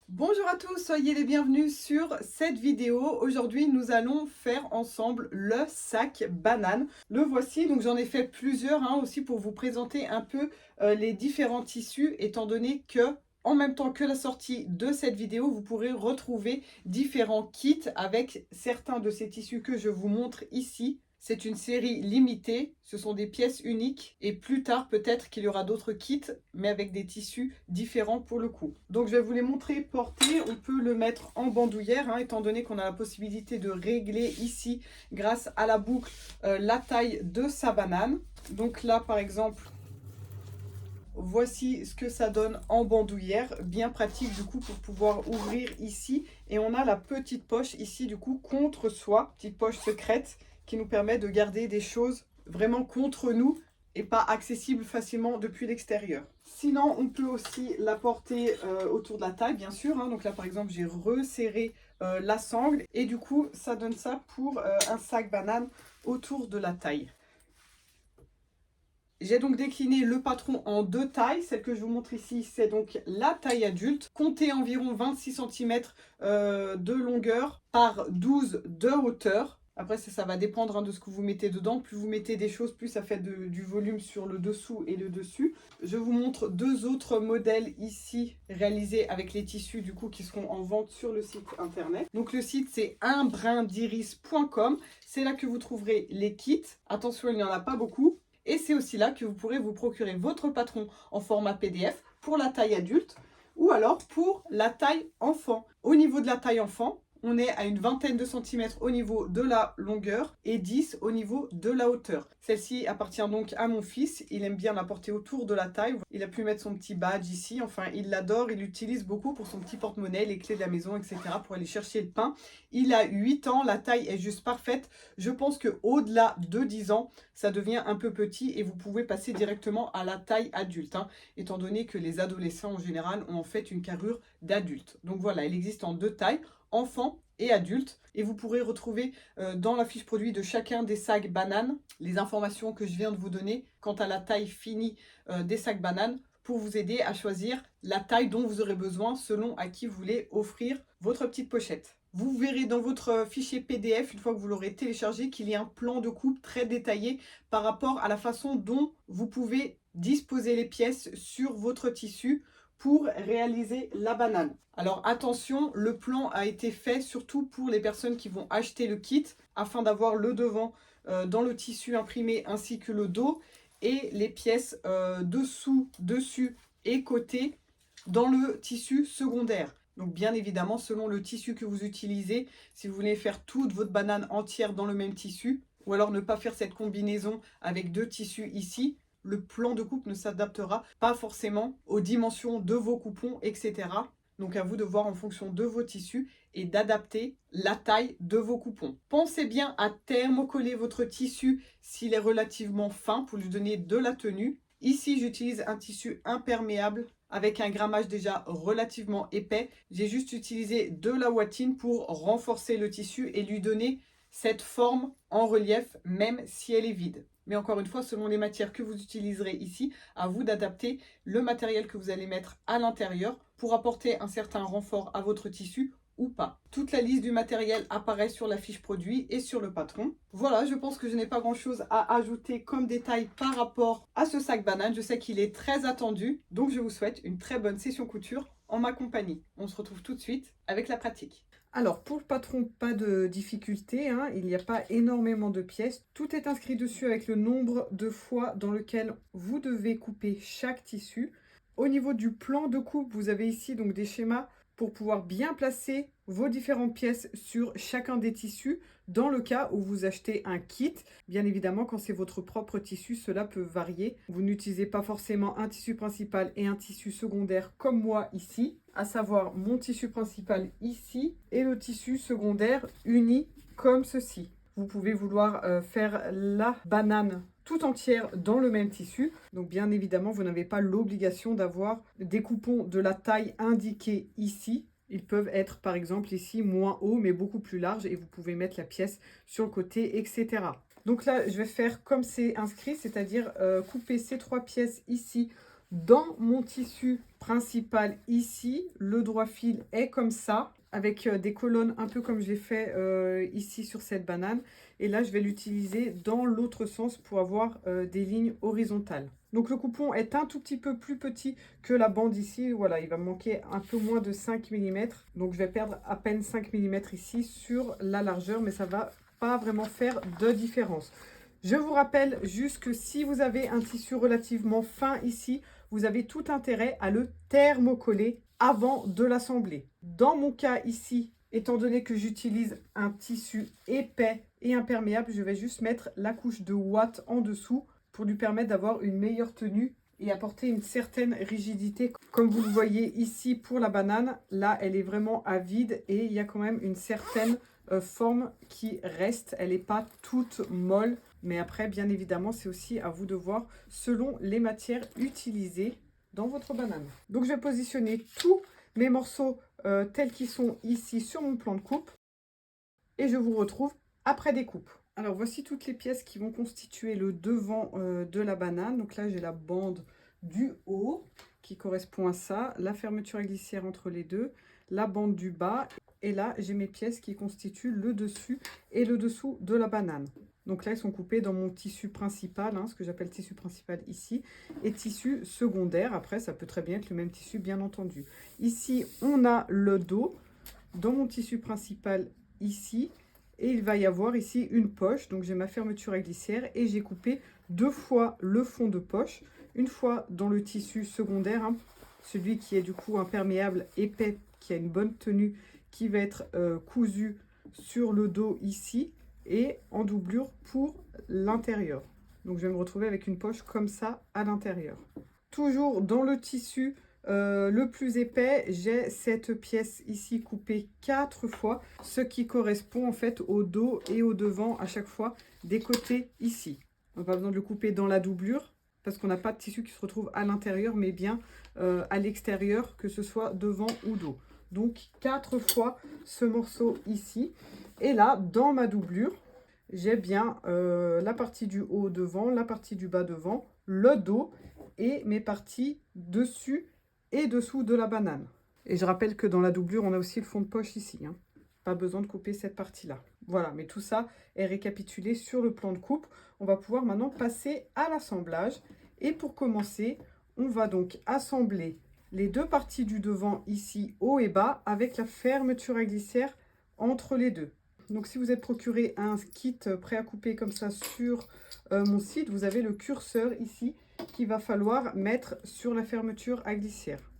Bonjour à tous, soyez les bienvenus sur cette vidéo. Aujourd'hui, nous allons faire ensemble le sac banane. Le voici, donc j'en ai fait plusieurs aussi pour vous présenter un peu les différents tissus, étant donné que en même temps que la sortie de cette vidéo, vous pourrez retrouver différents kits avec certains de ces tissus que je vous montre ici. C'est une série limitée, ce sont des pièces uniques et plus tard peut-être qu'il y aura d'autres kits mais avec des tissus différents pour le coup. Donc je vais vous les montrer portés, on peut le mettre en bandoulière étant donné qu'on a la possibilité de régler ici grâce à la boucle la taille de sa banane. Donc là par exemple, voici ce que ça donne en bandoulière, bien pratique du coup pour pouvoir ouvrir ici. Et on a la petite poche ici du coup contre soi, petite poche secrète qui nous permet de garder des choses vraiment contre nous et pas accessibles facilement depuis l'extérieur. Sinon, on peut aussi la porter autour de la taille, bien sûr. Donc là, par exemple, j'ai resserré la sangle et du coup, ça donne ça pour un sac banane autour de la taille. J'ai donc décliné le patron en deux tailles. Celle que je vous montre ici, c'est donc la taille adulte. Comptez environ 26 cm de longueur par 12 de hauteur. Après, ça va dépendre de ce que vous mettez dedans. Plus vous mettez des choses, plus ça fait du volume sur le dessous et le dessus. Je vous montre deux autres modèles ici réalisés avec les tissus du coup qui seront en vente sur le site internet. Donc le site c'est unbrindiris.com. C'est là que vous trouverez les kits. Attention, il n'y en a pas beaucoup. Et c'est aussi là que vous pourrez vous procurer votre patron en format PDF pour la taille adulte ou alors pour la taille enfant. Au niveau de la taille enfant, on est à une vingtaine de centimètres au niveau de la longueur et 10 au niveau de la hauteur. Celle-ci appartient donc à mon fils. Il aime bien la porter autour de la taille. Il a pu mettre son petit badge ici. Enfin, il l'adore. Il l'utilise beaucoup pour son petit porte-monnaie, les clés de la maison, etc. pour aller chercher le pain. Il a 8 ans. La taille est juste parfaite. Je pense qu'au-delà de 10 ans, ça devient un peu petit et vous pouvez passer directement à la taille adulte. Étant donné que les adolescents en général ont en fait une carrure d'adulte. Donc voilà, il existe en deux tailles, enfant et adulte. Et vous pourrez retrouver dans la fiche produit de chacun des sacs bananes les informations que je viens de vous donner quant à la taille finie des sacs bananes pour vous aider à choisir la taille dont vous aurez besoin selon à qui vous voulez offrir votre petite pochette. Vous verrez dans votre fichier PDF, une fois que vous l'aurez téléchargé, qu'il y a un plan de coupe très détaillé par rapport à la façon dont vous pouvez disposer les pièces sur votre tissu pour réaliser la banane. Alors attention, le plan a été fait surtout pour les personnes qui vont acheter le kit afin d'avoir le devant dans le tissu imprimé ainsi que le dos et les pièces dessous, dessus et côté dans le tissu secondaire. Donc bien évidemment, selon le tissu que vous utilisez, si vous voulez faire toute votre banane entière dans le même tissu, ou alors ne pas faire cette combinaison avec deux tissus ici, le plan de coupe ne s'adaptera pas forcément aux dimensions de vos coupons, etc. Donc à vous de voir en fonction de vos tissus et d'adapter la taille de vos coupons. Pensez bien à thermocoller votre tissu s'il est relativement fin pour lui donner de la tenue. Ici, j'utilise un tissu imperméable avec un grammage déjà relativement épais. J'ai juste utilisé de la ouatine pour renforcer le tissu et lui donner cette forme en relief, même si elle est vide. Mais encore une fois, selon les matières que vous utiliserez ici, à vous d'adapter le matériel que vous allez mettre à l'intérieur pour apporter un certain renfort à votre tissu ou pas. Toute la liste du matériel apparaît sur la fiche produit et sur le patron. Voilà, je pense que je n'ai pas grand chose à ajouter comme détail par rapport à ce sac banane. Je sais qu'il est très attendu, donc je vous souhaite une très bonne session couture en ma compagnie. On se retrouve tout de suite avec la pratique. Alors, pour le patron, pas de difficulté, il n'y a pas énormément de pièces. Tout est inscrit dessus avec le nombre de fois dans lequel vous devez couper chaque tissu. Au niveau du plan de coupe, vous avez ici donc des schémas pour pouvoir bien placer vos différentes pièces sur chacun des tissus dans le cas où vous achetez un kit. Bien évidemment, quand c'est votre propre tissu, cela peut varier. Vous n'utilisez pas forcément un tissu principal et un tissu secondaire comme moi ici, à savoir mon tissu principal ici et le tissu secondaire uni comme ceci. Vous pouvez vouloir faire la banane tout entière dans le même tissu. Donc bien évidemment, vous n'avez pas l'obligation d'avoir des coupons de la taille indiquée ici. Ils peuvent être par exemple ici moins hauts mais beaucoup plus larges et vous pouvez mettre la pièce sur le côté, etc. Donc là, je vais faire comme c'est inscrit, c'est-à-dire couper ces trois pièces ici Dans mon tissu principal ici, le droit fil est comme ça, avec des colonnes un peu comme je l'ai fait ici sur cette banane. Et là, je vais l'utiliser dans l'autre sens pour avoir des lignes horizontales. Donc le coupon est un tout petit peu plus petit que la bande ici. Voilà, il va me manquer un peu moins de 5 mm. Donc je vais perdre à peine 5 mm ici sur la largeur, mais ça ne va pas vraiment faire de différence. Je vous rappelle juste que si vous avez un tissu relativement fin ici, vous avez tout intérêt à le thermocoller avant de l'assembler. Dans mon cas ici, étant donné que j'utilise un tissu épais et imperméable, je vais juste mettre la couche de ouate en dessous pour lui permettre d'avoir une meilleure tenue et apporter une certaine rigidité. Comme vous le voyez ici pour la banane, là elle est vraiment à vide et il y a quand même une certaine forme qui reste. Elle n'est pas toute molle, mais après bien évidemment c'est aussi à vous de voir selon les matières utilisées dans votre banane. Donc je vais positionner tous mes morceaux tels qu'ils sont ici sur mon plan de coupe et je vous retrouve après découpe. Alors voici toutes les pièces qui vont constituer le devant de la banane. Donc là j'ai la bande du haut qui correspond à ça, la fermeture à glissière entre les deux, la bande du bas et là j'ai mes pièces qui constituent le dessus et le dessous de la banane. Donc là, ils sont coupés dans mon tissu principal, ce que j'appelle tissu principal ici, et tissu secondaire. Après, ça peut très bien être le même tissu, bien entendu. Ici, on a le dos dans mon tissu principal ici, et il va y avoir ici une poche. Donc, j'ai ma fermeture à glissière et j'ai coupé 2 fois le fond de poche, une fois dans le tissu secondaire, celui qui est du coup imperméable, épais, qui a une bonne tenue, qui va être cousu sur le dos ici, et en doublure pour l'intérieur. Donc je vais me retrouver avec une poche comme ça à l'intérieur. Toujours dans le tissu le plus épais, j'ai cette pièce ici coupée 4 fois, ce qui correspond en fait au dos et au devant à chaque fois des côtés ici. On n'a pas besoin de le couper dans la doublure parce qu'on n'a pas de tissu qui se retrouve à l'intérieur mais bien à l'extérieur, que ce soit devant ou dos. Donc 4 fois ce morceau ici. Et là, dans ma doublure, j'ai bien la partie du haut devant, la partie du bas devant, le dos et mes parties dessus et dessous de la banane. Et je rappelle que dans la doublure, on a aussi le fond de poche ici. Pas besoin de couper cette partie-là. Voilà, mais tout ça est récapitulé sur le plan de coupe. On va pouvoir maintenant passer à l'assemblage. Et pour commencer, on va donc assembler les deux parties du devant ici, haut et bas, avec la fermeture à glissière entre les deux. Donc si vous êtes procuré un kit prêt à couper comme ça sur mon site, vous avez le curseur ici qu'il va falloir mettre sur la fermeture à glissière,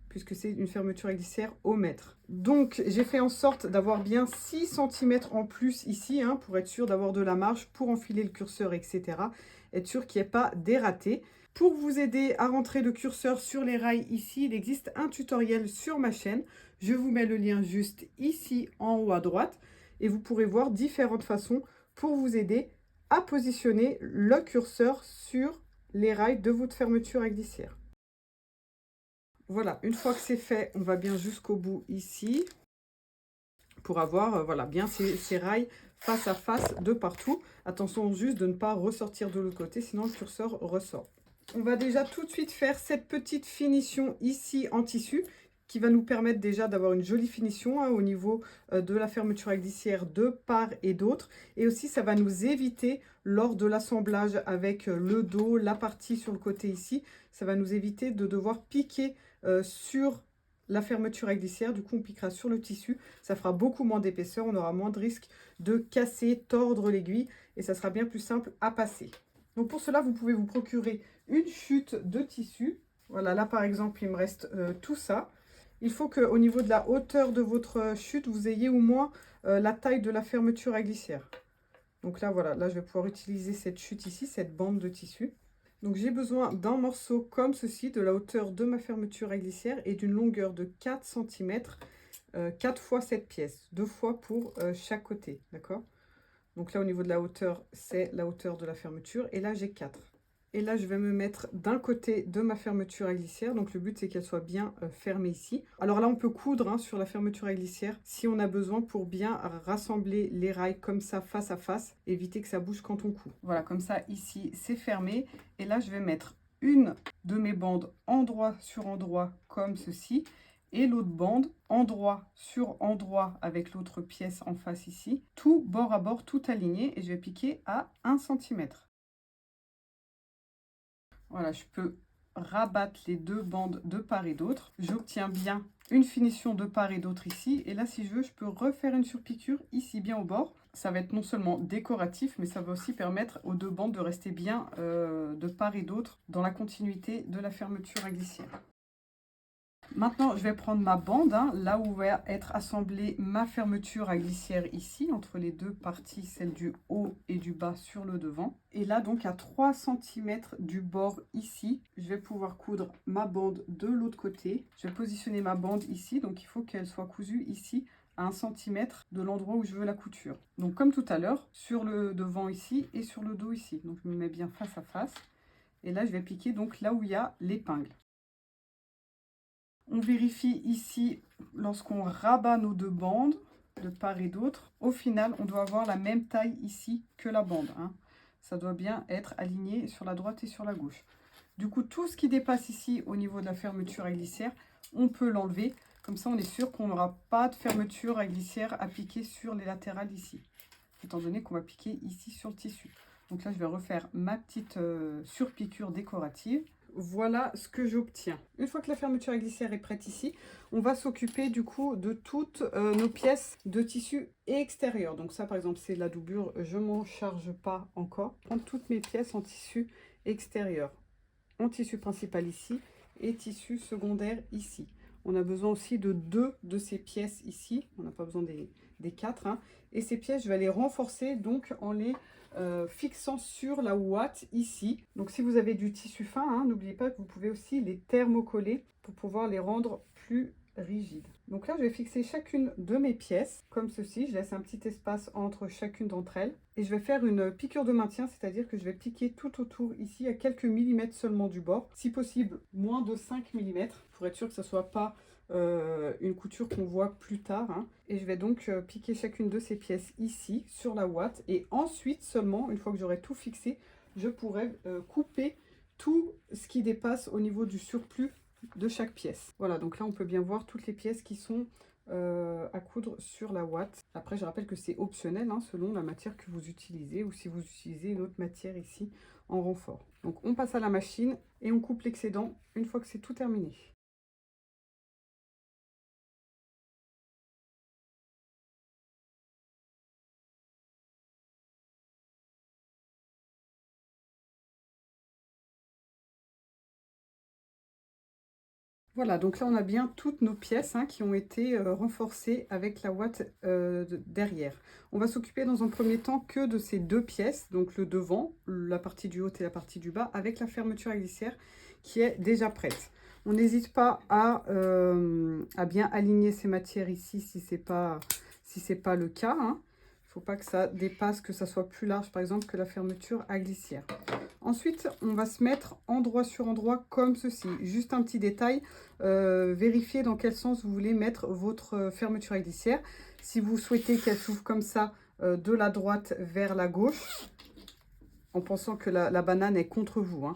puisque c'est une fermeture à glissière au mètre. Donc j'ai fait en sorte d'avoir bien 6 cm en plus ici, pour être sûr d'avoir de la marge pour enfiler le curseur, etc. Être sûr qu'il n'y ait pas d'ératé. Pour vous aider à rentrer le curseur sur les rails ici, il existe un tutoriel sur ma chaîne. Je vous mets le lien juste ici en haut à droite. Et vous pourrez voir différentes façons pour vous aider à positionner le curseur sur les rails de votre fermeture à glissière. Voilà, une fois que c'est fait, on va bien jusqu'au bout ici pour avoir voilà, bien ces rails face à face de partout. Attention juste de ne pas ressortir de l'autre côté, sinon le curseur ressort. On va déjà tout de suite faire cette petite finition ici en tissu qui va nous permettre déjà d'avoir une jolie finition au niveau de la fermeture à glissière de part et d'autre. Et aussi, ça va nous éviter, lors de l'assemblage avec le dos, la partie sur le côté ici, ça va nous éviter de devoir piquer sur la fermeture à glissière. Du coup, on piquera sur le tissu. Ça fera beaucoup moins d'épaisseur. On aura moins de risque de casser, tordre l'aiguille. Et ça sera bien plus simple à passer. Donc pour cela, vous pouvez vous procurer une chute de tissu. Voilà, là par exemple, il me reste tout ça. Il faut qu'au niveau de la hauteur de votre chute, vous ayez au moins la taille de la fermeture à glissière. Donc là, voilà, là je vais pouvoir utiliser cette chute ici, cette bande de tissu. Donc j'ai besoin d'un morceau comme ceci, de la hauteur de ma fermeture à glissière et d'une longueur de 4 cm, 4 fois cette pièce, 2 fois pour chaque côté, d'accord? Donc là, au niveau de la hauteur, c'est la hauteur de la fermeture. Et là, j'ai 4. Et là, je vais me mettre d'un côté de ma fermeture à glissière. Donc le but, c'est qu'elle soit bien fermée ici. Alors là, on peut coudre sur la fermeture à glissière si on a besoin pour bien rassembler les rails comme ça, face à face. Éviter que ça bouge quand on coud. Voilà, comme ça, ici, c'est fermé. Et là, je vais mettre une de mes bandes endroit sur endroit comme ceci. Et l'autre bande endroit sur endroit avec l'autre pièce en face ici. Tout bord à bord, tout aligné. Et je vais piquer à 1 cm. Voilà, je peux rabattre les deux bandes de part et d'autre. J'obtiens bien une finition de part et d'autre ici. Et là, si je veux, je peux refaire une surpiqûre ici, bien au bord. Ça va être non seulement décoratif, mais ça va aussi permettre aux deux bandes de rester bien de part et d'autre dans la continuité de la fermeture à glissière. Maintenant, je vais prendre ma bande, hein, là où va être assemblée ma fermeture à glissière ici, entre les deux parties, celle du haut et du bas sur le devant. Et là, donc, à 3 cm du bord ici, je vais pouvoir coudre ma bande de l'autre côté. Je vais positionner ma bande ici, donc il faut qu'elle soit cousue ici, à 1 cm de l'endroit où je veux la couture. Donc, comme tout à l'heure, sur le devant ici et sur le dos ici. Donc, je me mets bien face à face. Et là, je vais piquer donc là où il y a l'épingle. On vérifie ici, lorsqu'on rabat nos deux bandes, de part et d'autre, au final, on doit avoir la même taille ici que la bande. Hein. Ça doit bien être aligné sur la droite et sur la gauche. Du coup, tout ce qui dépasse ici au niveau de la fermeture à glissière, on peut l'enlever. Comme ça, on est sûr qu'on n'aura pas de fermeture à glissière à piquer sur les latérales ici. Étant donné qu'on va piquer ici sur le tissu. Donc là, je vais refaire ma petite surpiqûre décorative. Voilà ce que j'obtiens. Une fois que la fermeture à glissière est prête ici, on va s'occuper du coup de toutes nos pièces de tissu extérieur. Donc ça par exemple c'est la doublure, je m'en charge pas encore. Prendre toutes mes pièces en tissu extérieur, en tissu principal ici et tissu secondaire ici. On a besoin aussi de 2 de ces pièces ici, on n'a pas besoin des 4. Hein. Et ces pièces, je vais les renforcer donc en les fixant sur la ouate ici. Donc si vous avez du tissu fin, hein, n'oubliez pas que vous pouvez aussi les thermocoller pour pouvoir les rendre plus rigides. Donc là, je vais fixer chacune de mes pièces comme ceci. Je laisse un petit espace entre chacune d'entre elles. Et je vais faire une piqûre de maintien, c'est-à-dire que je vais piquer tout autour ici à quelques millimètres seulement du bord. Si possible, moins de 5 mm pour être sûr que ça ne soit pas une couture qu'on voit plus tard. Hein. Et je vais donc piquer chacune de ces pièces ici sur la ouate. Et ensuite seulement, une fois que j'aurai tout fixé, je pourrai couper tout ce qui dépasse au niveau du surplus de chaque pièce. Voilà, donc là on peut bien voir toutes les pièces qui sont à coudre sur la ouate. Après je rappelle que c'est optionnel hein, selon la matière que vous utilisez ou si vous utilisez une autre matière ici en renfort. Donc on passe à la machine et on coupe l'excédent une fois que c'est tout terminé. Voilà, donc là on a bien toutes nos pièces hein, qui ont été renforcées avec la ouate derrière. On va s'occuper dans un premier temps que de ces deux pièces, donc le devant, la partie du haut et la partie du bas, avec la fermeture à glissière qui est déjà prête. On n'hésite pas à bien aligner ces matières ici si c'est pas le cas. Hein. Il ne faut pas que ça dépasse, que ça soit plus large par exemple que la fermeture à glissière. Ensuite, on va se mettre endroit sur endroit comme ceci. Juste un petit détail, vérifiez dans quel sens vous voulez mettre votre fermeture à glissière. Si vous souhaitez qu'elle s'ouvre comme ça, de la droite vers la gauche, en pensant que la banane est contre vous, hein,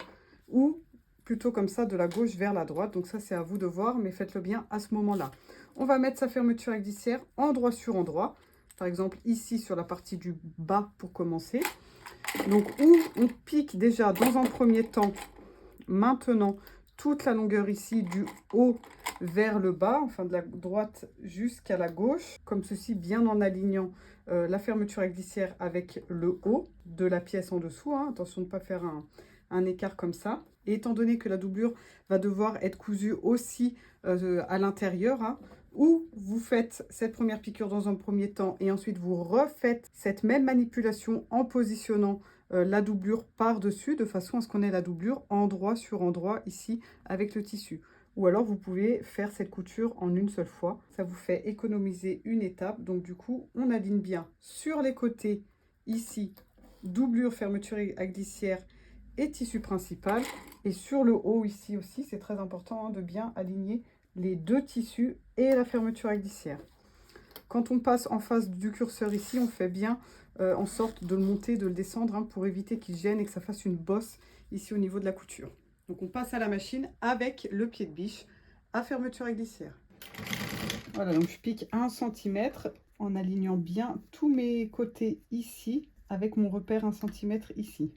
ou plutôt comme ça, de la gauche vers la droite. Donc ça, c'est à vous de voir, mais faites-le bien à ce moment-là. On va mettre sa fermeture à glissière endroit sur endroit. Par exemple, ici, sur la partie du bas pour commencer. Donc, où on pique déjà dans un premier temps, maintenant, toute la longueur ici du haut vers le bas, enfin de la droite jusqu'à la gauche, comme ceci, bien en alignant la fermeture à glissière avec le haut de la pièce en dessous. Hein. Attention de ne pas faire un écart comme ça. Et étant donné que la doublure va devoir être cousue aussi à l'intérieur, hein, ou vous faites cette première piqûre dans un premier temps et ensuite vous refaites cette même manipulation en positionnant la doublure par-dessus de façon à ce qu'on ait la doublure endroit sur endroit ici avec le tissu. Ou alors vous pouvez faire cette couture en une seule fois. Ça vous fait économiser une étape. Donc du coup, on aligne bien sur les côtés ici, doublure, fermeture à glissière et tissu principal. Et sur le haut ici aussi, c'est très important hein, de bien aligner les deux tissus et la fermeture à glissière. Quand on passe en face du curseur ici, on fait bien en sorte de le monter, de le descendre hein, pour éviter qu'il gêne et que ça fasse une bosse ici au niveau de la couture. Donc on passe à la machine avec le pied de biche à fermeture à glissière. Voilà, donc je pique 1 cm en alignant bien tous mes côtés ici avec mon repère 1 cm ici.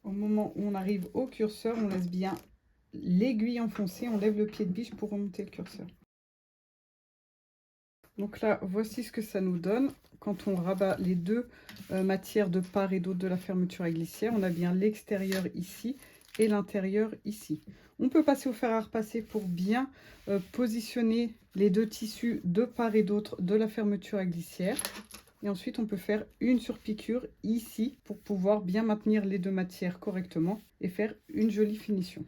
Au moment où on arrive au curseur, on laisse bien l'aiguille enfoncée, on lève le pied de biche pour remonter le curseur. Donc là, voici ce que ça nous donne quand on rabat les deux matières de part et d'autre de la fermeture à glissière. On a bien l'extérieur ici et l'intérieur ici. On peut passer au fer à repasser pour bien positionner les deux tissus de part et d'autre de la fermeture à glissière. Et ensuite, on peut faire une surpiqûre ici pour pouvoir bien maintenir les deux matières correctement et faire une jolie finition.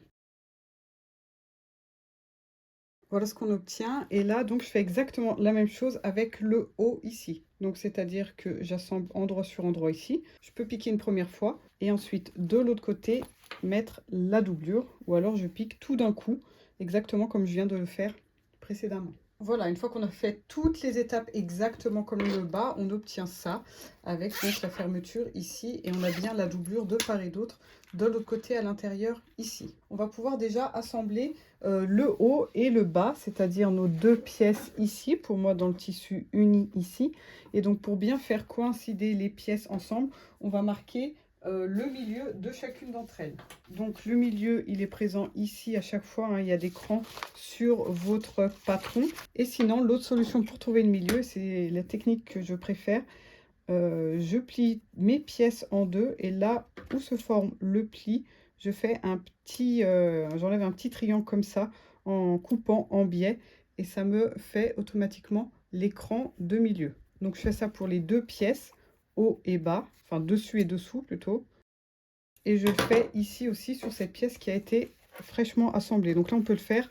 Voilà ce qu'on obtient. Et là, donc, je fais exactement la même chose avec le haut ici. Donc, c'est-à-dire que j'assemble endroit sur endroit ici. Je peux piquer une première fois et ensuite, de l'autre côté, mettre la doublure. Ou alors, je pique tout d'un coup, exactement comme je viens de le faire précédemment. Voilà, une fois qu'on a fait toutes les étapes exactement comme le bas, on obtient ça avec donc la fermeture ici et on a bien la doublure de part et d'autre de l'autre côté à l'intérieur ici. On va pouvoir déjà assembler le haut et le bas, c'est-à-dire nos deux pièces ici, pour moi dans le tissu uni ici. Et donc pour bien faire coïncider les pièces ensemble, on va marquer le milieu de chacune d'entre elles. Donc le milieu, il est présent ici à chaque fois, hein, il y a des crans sur votre patron. Et sinon, l'autre solution pour trouver le milieu, c'est la technique que je préfère. Je plie mes pièces en deux et là où se forme le pli, je fais un petit, j'enlève un petit triangle comme ça en coupant en biais et ça me fait automatiquement l'écran de milieu. Donc je fais ça pour les deux pièces, haut et bas, enfin dessus et dessous plutôt. Et je le fais ici aussi sur cette pièce qui a été fraîchement assemblée. Donc là, on peut le faire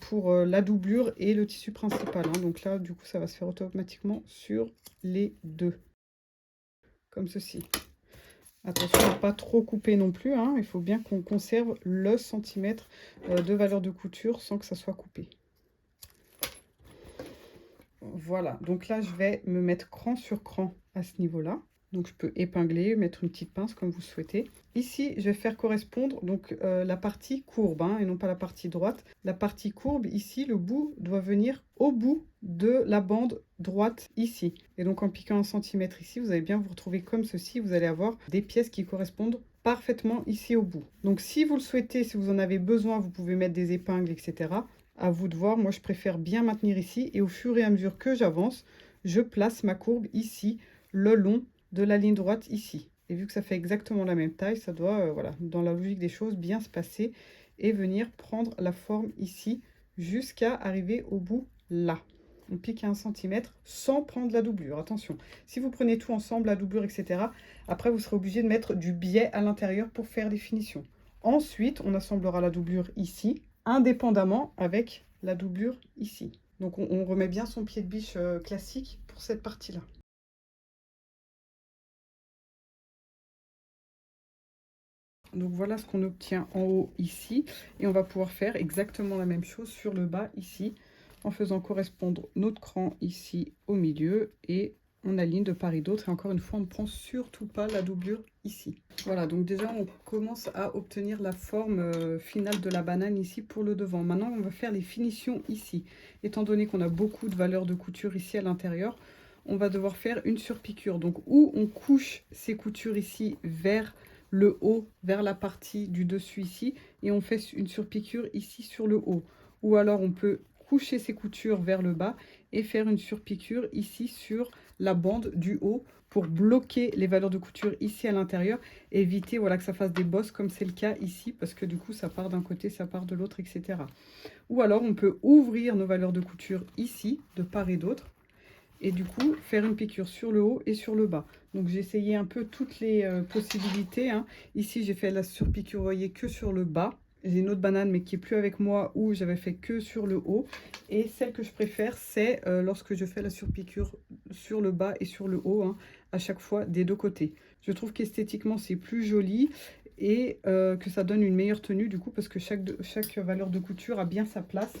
pour la doublure et le tissu principal, hein. Donc là, du coup, ça va se faire automatiquement sur les deux. Comme ceci. Attention à ne pas trop couper non plus, hein. Il faut bien qu'on conserve le centimètre de valeur de couture sans que ça soit coupé. Voilà, donc là, je vais me mettre cran sur cran à ce niveau-là. Donc je peux épingler, mettre une petite pince comme vous souhaitez. Ici, je vais faire correspondre donc la partie courbe, hein, et non pas la partie droite. La partie courbe, ici, le bout doit venir au bout de la bande droite ici. Et donc en piquant 1 cm ici, vous allez bien vous retrouver comme ceci. Vous allez avoir des pièces qui correspondent parfaitement ici au bout. Donc si vous le souhaitez, si vous en avez besoin, vous pouvez mettre des épingles, etc. À vous de voir. Moi, je préfère bien maintenir ici. Et au fur et à mesure que j'avance, je place ma courbe ici, le long de la ligne droite ici. Et vu que ça fait exactement la même taille, ça doit, voilà, dans la logique des choses, bien se passer et venir prendre la forme ici jusqu'à arriver au bout là. On pique à 1 cm sans prendre la doublure. Attention, si vous prenez tout ensemble, la doublure, etc., après vous serez obligé de mettre du biais à l'intérieur pour faire des finitions. Ensuite, on assemblera la doublure ici, indépendamment avec la doublure ici. Donc on remet bien son pied de biche classique pour cette partie-là. Donc voilà ce qu'on obtient en haut ici. Et on va pouvoir faire exactement la même chose sur le bas ici, en faisant correspondre notre cran ici au milieu. Et on aligne de part et d'autre. Et encore une fois, on ne prend surtout pas la doublure ici. Voilà, donc déjà on commence à obtenir la forme finale de la banane ici pour le devant. Maintenant, on va faire les finitions ici. Étant donné qu'on a beaucoup de valeur de couture ici à l'intérieur, on va devoir faire une surpiqûre. Donc où on couche ces coutures ici vers le haut, vers la partie du dessus ici, et on fait une surpiqûre ici sur le haut. Ou alors on peut coucher ces coutures vers le bas et faire une surpiqûre ici sur la bande du haut pour bloquer les valeurs de couture ici à l'intérieur, éviter voilà, que ça fasse des bosses comme c'est le cas ici, parce que du coup ça part d'un côté, ça part de l'autre, etc. Ou alors on peut ouvrir nos valeurs de couture ici, de part et d'autre, et du coup faire une piqûre sur le haut et sur le bas. Donc j'ai essayé un peu toutes les possibilités, hein. Ici j'ai fait la surpiqûre, vous voyez, que sur le bas. J'ai une autre banane mais qui est plus avec moi où j'avais fait que sur le haut. Et celle que je préfère, c'est lorsque je fais la surpiqûre sur le bas et sur le haut, hein, à chaque fois des deux côtés. Je trouve qu'esthétiquement c'est plus joli et que ça donne une meilleure tenue du coup, parce que chaque valeur de couture a bien sa place.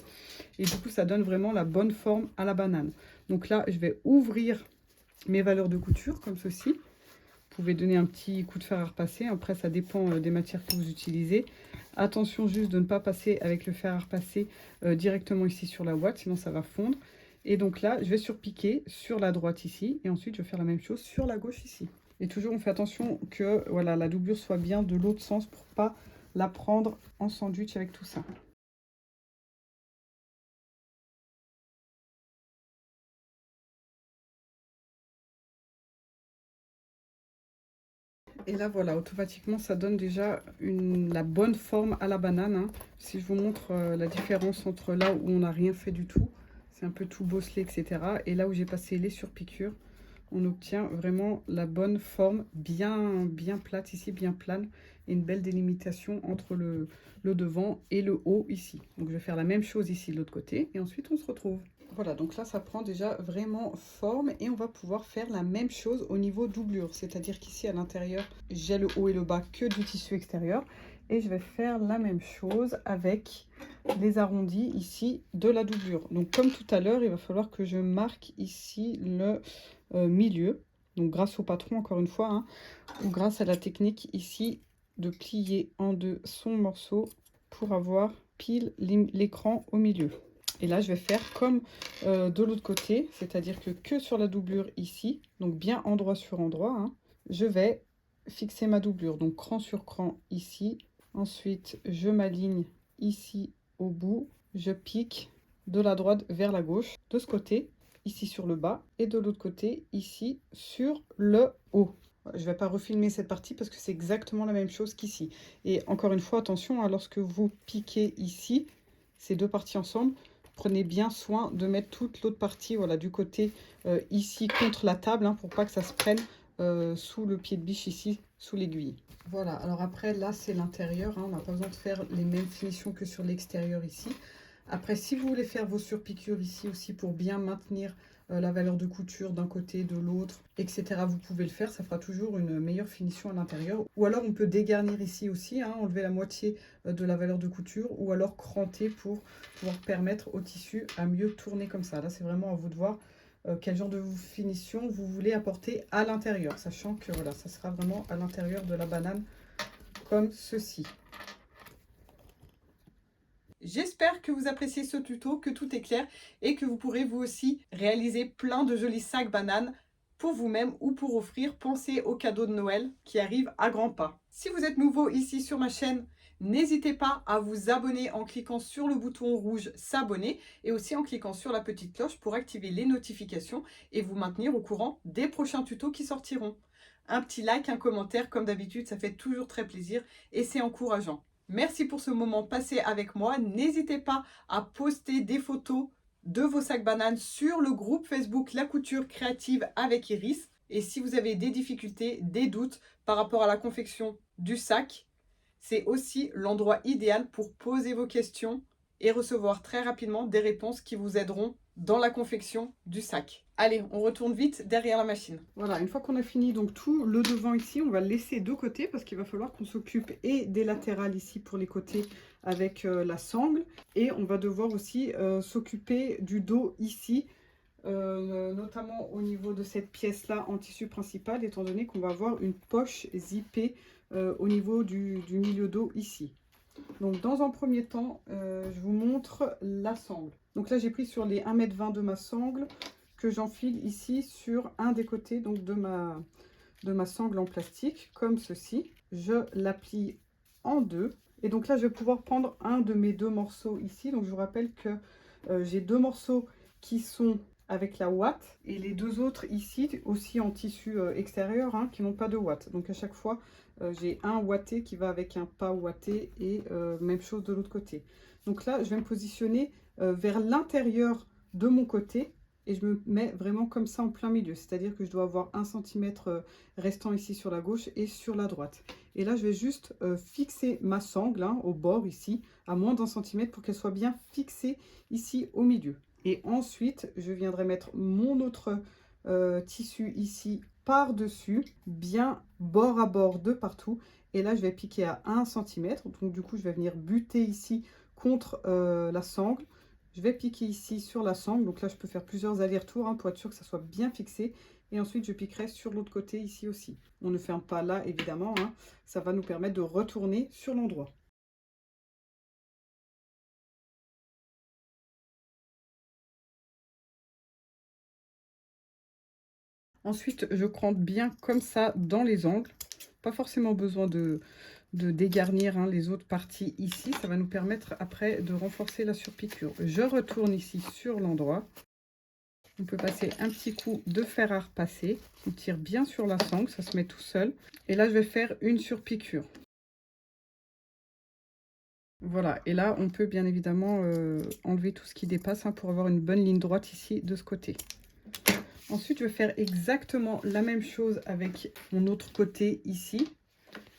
Et du coup ça donne vraiment la bonne forme à la banane. Donc là je vais ouvrir mes valeurs de couture comme ceci pouvez donner un petit coup de fer à repasser. Après, ça dépend des matières que vous utilisez. Attention juste de ne pas passer avec le fer à repasser directement ici sur la ouate, sinon ça va fondre. Et donc là, je vais surpiquer sur la droite ici. Et ensuite, je vais faire la même chose sur la gauche ici. Et toujours, on fait attention que voilà, la doublure soit bien de l'autre sens pour ne pas la prendre en sandwich avec tout ça. Et là, voilà, automatiquement, ça donne déjà la bonne forme à la banane. Hein. Si je vous montre la différence entre là où on n'a rien fait du tout, c'est un peu tout bosselé, etc. Et là où j'ai passé les surpiqûres, on obtient vraiment la bonne forme, bien plate ici, bien plane. Et une belle délimitation entre le devant et le haut ici. Donc je vais faire la même chose ici de l'autre côté. Et ensuite, on se retrouve. Voilà, donc là, ça prend déjà vraiment forme et on va pouvoir faire la même chose au niveau doublure. C'est-à-dire qu'ici, à l'intérieur, j'ai le haut et le bas que du tissu extérieur. Et je vais faire la même chose avec les arrondis ici de la doublure. Donc, comme tout à l'heure, il va falloir que je marque ici le milieu. Donc, grâce au patron, encore une fois, hein, ou grâce à la technique ici de plier en deux son morceau pour avoir pile l'écran au milieu. Et là, je vais faire comme de l'autre côté, c'est-à-dire que sur la doublure ici, donc bien endroit sur endroit, hein, je vais fixer ma doublure. Donc cran sur cran ici. Ensuite, je m'aligne ici au bout. Je pique de la droite vers la gauche, de ce côté, ici sur le bas, et de l'autre côté, ici sur le haut. Je ne vais pas refilmer cette partie parce que c'est exactement la même chose qu'ici. Et encore une fois, attention, hein, lorsque vous piquez ici, ces deux parties ensemble, prenez bien soin de mettre toute l'autre partie voilà, du côté ici contre la table hein, pour pas que ça se prenne sous le pied de biche ici, sous l'aiguille. Voilà, alors après là c'est l'intérieur, hein, on n'a pas besoin de faire les mêmes finitions que sur l'extérieur ici. Après si vous voulez faire vos surpiqûres ici aussi pour bien maintenir la valeur de couture d'un côté, de l'autre, etc. Vous pouvez le faire, ça fera toujours une meilleure finition à l'intérieur. Ou alors on peut dégarnir ici aussi, hein, enlever la moitié de la valeur de couture, ou alors cranter pour pouvoir permettre au tissu à mieux tourner comme ça. Là c'est vraiment à vous de voir quel genre de finition vous voulez apporter à l'intérieur, sachant que voilà, ça sera vraiment à l'intérieur de la banane comme ceci. J'espère que vous appréciez ce tuto, que tout est clair et que vous pourrez vous aussi réaliser plein de jolis sacs bananes pour vous-même ou pour offrir. Pensez au cadeau de Noël qui arrive à grands pas. Si vous êtes nouveau ici sur ma chaîne, n'hésitez pas à vous abonner en cliquant sur le bouton rouge s'abonner et aussi en cliquant sur la petite cloche pour activer les notifications et vous maintenir au courant des prochains tutos qui sortiront. Un petit like, un commentaire, comme d'habitude, ça fait toujours très plaisir et c'est encourageant. Merci pour ce moment passé avec moi. N'hésitez pas à poster des photos de vos sacs bananes sur le groupe Facebook La Couture Créative avec Iris. Et si vous avez des difficultés, des doutes par rapport à la confection du sac, c'est aussi l'endroit idéal pour poser vos questions et recevoir très rapidement des réponses qui vous aideront dans la confection du sac. Allez, on retourne vite derrière la machine. Voilà, une fois qu'on a fini donc tout le devant ici, on va le laisser de côté parce qu'il va falloir qu'on s'occupe et des latérales ici pour les côtés avec la sangle. Et on va devoir aussi s'occuper du dos ici, notamment au niveau de cette pièce-là en tissu principal, étant donné qu'on va avoir une poche zippée au niveau du milieu dos ici. Donc dans un premier temps, je vous montre la sangle. Donc là j'ai pris sur les 1,20 m de ma sangle que j'enfile ici sur un des côtés donc de ma sangle en plastique, comme ceci. Je la plie en deux. Et donc là je vais pouvoir prendre un de mes deux morceaux ici. Donc je vous rappelle que j'ai deux morceaux qui sont avec la ouate et les deux autres ici aussi en tissu extérieur hein, qui n'ont pas de ouate. Donc à chaque fois j'ai un ouaté qui va avec un pas ouaté et même chose de l'autre côté. Donc là je vais me positionner vers l'intérieur de mon côté et je me mets vraiment comme ça en plein milieu, c'est à dire que je dois avoir 1 cm restant ici sur la gauche et sur la droite. Et là je vais juste fixer ma sangle hein, au bord ici à moins d'1 cm pour qu'elle soit bien fixée ici au milieu. Et ensuite, je viendrai mettre mon autre tissu ici par-dessus, bien bord à bord de partout. Et là, je vais piquer à 1 cm. Donc, du coup, je vais venir buter ici contre la sangle. Je vais piquer ici sur la sangle. Donc là, je peux faire plusieurs allers-retours hein, pour être sûr que ça soit bien fixé. Et ensuite, je piquerai sur l'autre côté ici aussi. On ne ferme pas là, évidemment, hein. Ça va nous permettre de retourner sur l'endroit. Ensuite, je crante bien comme ça dans les angles. Pas forcément besoin de dégarnir hein, les autres parties ici. Ça va nous permettre après de renforcer la surpiqûre. Je retourne ici sur l'endroit. On peut passer un petit coup de fer à repasser. On tire bien sur la sangle, ça se met tout seul. Et là, je vais faire une surpiqûre. Voilà, et là, on peut bien évidemment enlever tout ce qui dépasse hein, pour avoir une bonne ligne droite ici de ce côté. Ensuite, je vais faire exactement la même chose avec mon autre côté ici.